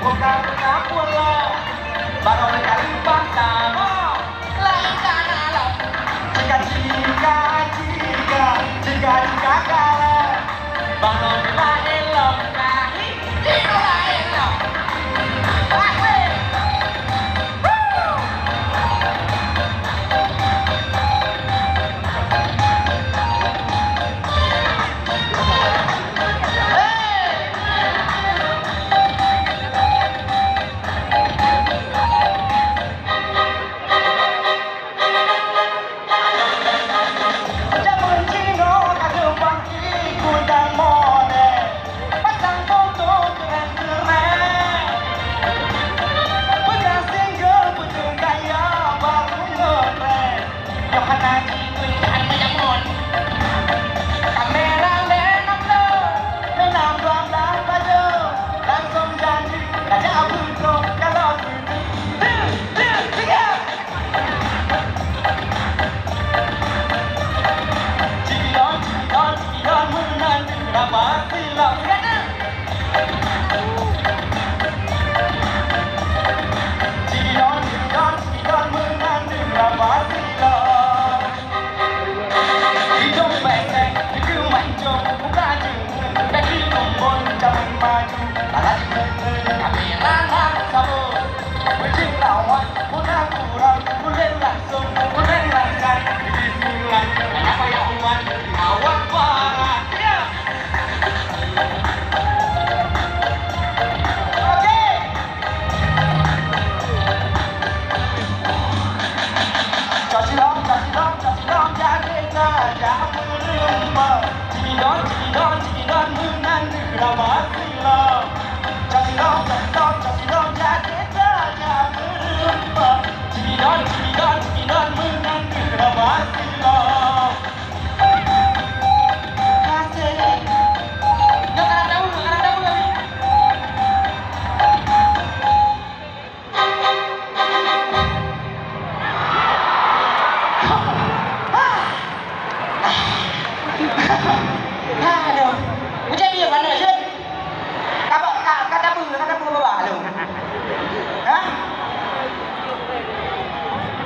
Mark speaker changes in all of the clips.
Speaker 1: bukan pulau baru kali pertama lain tanah lo jika kalah baru lain lo kahi jika lain lo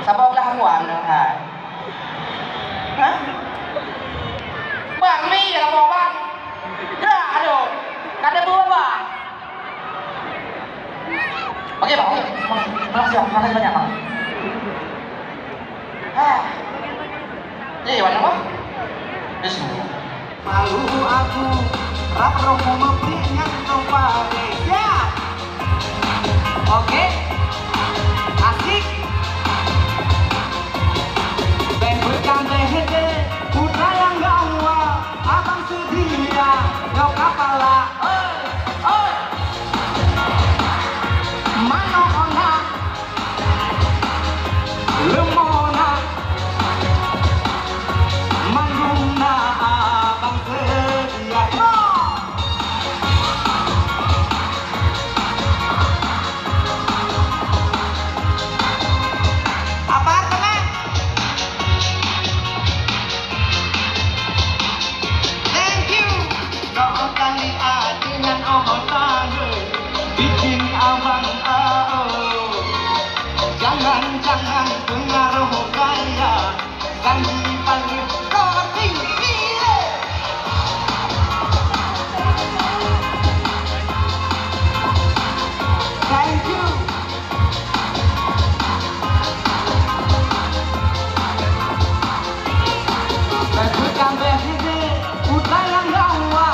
Speaker 1: Saboglah muam nang hai. Hah? Bang mi ya mau bang. Ya aduh. Kada buat bang. Oke bang, oke. Makasih banyak bang. Jadi mana bang? Bismillah.
Speaker 2: Malu aku, rap romo memprinya kembali. Ya. Oke. Asik. Putra yang gawa, abang sedia, kau kapala, mano ona, lemona, mangguna abang sedia. Apa artinya? Kali dengan ohon tangga bikin abang jangan pengaruh gaya ganti panggil koting pile. Thank you. Bukan behide udah yang gawa.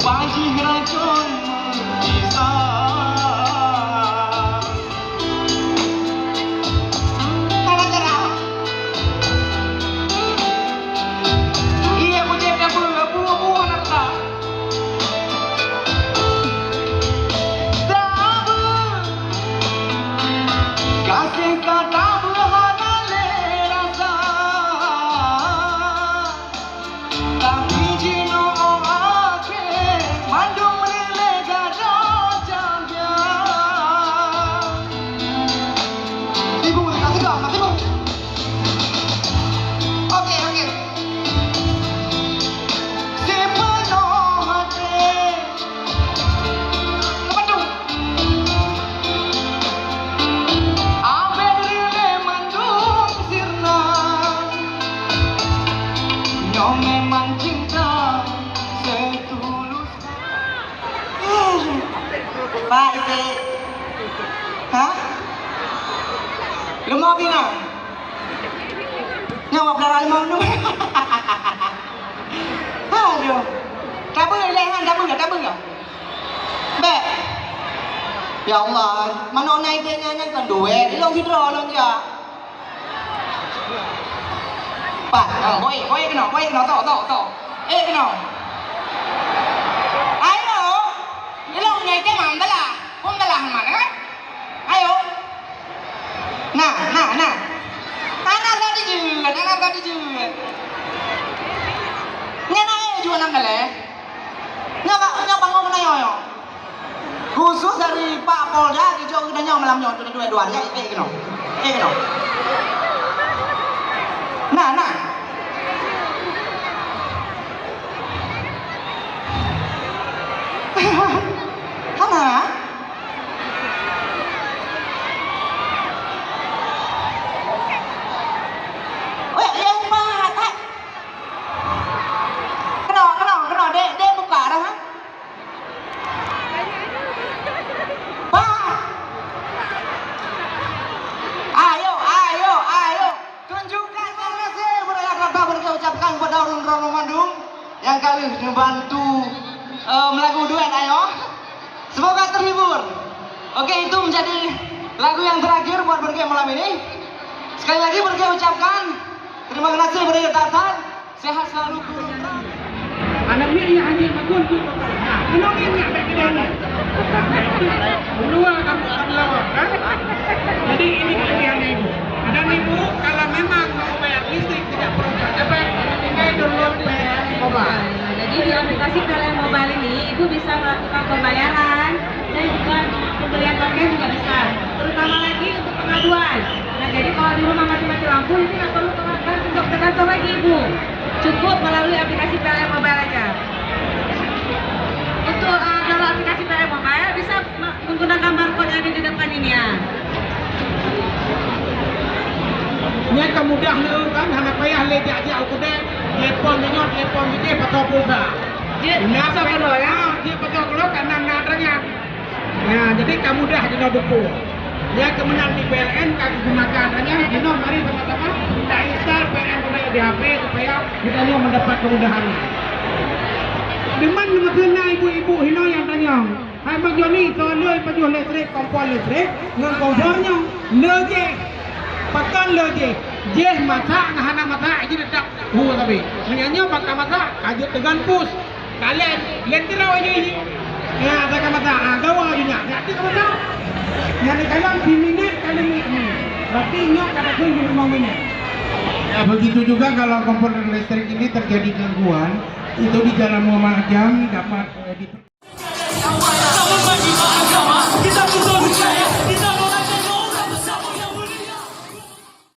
Speaker 2: Bagi racun bisa kalau cerah iya punya buah anak tak tabu kasih kata berhadale rasa tapi jino Bandung kau memang cinta setulus.
Speaker 1: Pak itu, hah? Lu mau bina? Nyawa belara limau nu. Aduh, tabu lehan, tabu nggak? Be, ya Allah, mana naik dia nyanyi kan duit, di long hidro long dia. Pak, boy kena, tau. Kena. Ayo, di long naik dia mana lah? Kau nggak lah mana kan? Ayo. Nah. Anak tadi juga. Ngana juga nang kale. Nyok bangun na yo. Khusus dari Pak Polda ki jog udah nyok malam nyok dua ya keno. Nah. Hana. Dek buka dah ha? Pak. Ayo. Tunjukkan terima kasih budaya kata berucapkan kepada orang-orang Bandung yang kali membantu melagu duet ayo. Semoga terhibur. Oke, itu menjadi lagu yang terakhir buat Berge malam ini. Sekali lagi Berge ucapkan terima kasih budaya Tartan. Sehat selalu.
Speaker 3: Anak ni hanya makun tu. Kenapa ni nak baik kedai? Dua kamu akan lawan, kan? Jadi ini kelebihan ibu. Dan ibu kalau memang mau bayar listrik tidak perlu dapat, tinggal download mobile.
Speaker 4: Jadi di aplikasi PLN Mobile ini ibu bisa melakukan pembayaran dan juga pembelian token juga bisa. Terutama lagi untuk pengaduan. Nah jadi kalau di rumah mati-mati lampu ini nggak perlu ke kantor lagi ibu. Cukup melalui aplikasi PLN Mobile aja. Untuk download aplikasi PLN Mobile bisa menggunakan barcode yang ada di depan ini ya.
Speaker 3: Nya kemudah ni kan, anak payah lejak aku deh. Telepon ni patah pulsa.
Speaker 4: Dia pasal kedua ya.
Speaker 3: Dia patah kedua karena nadanya. Nah, jadi kemudah jadi buku. Ya kemudian di PLN kami gunakan adanya. Dino mari sama-sama kita install PLN Mobile di HP supaya kita ni mendapat kemudahannya. Deman kena ibu-ibu hino yang tanya. Hai majoni soalnya pajuh listrik kompor listrik ngan kompornya leje. Pakan leje. Jeh masak ngahana masak ini dedak tapi menyanyi bakal masak kajut dengan pus kalian lentirau aja ini ya ada masak gawa aja jadi kamu yang kalian diminat kalian ini berarti nyok ada pun di rumah minat ya begitu juga kalau komponen listrik ini terjadi gangguan itu di jalan Muhammad Jam dapat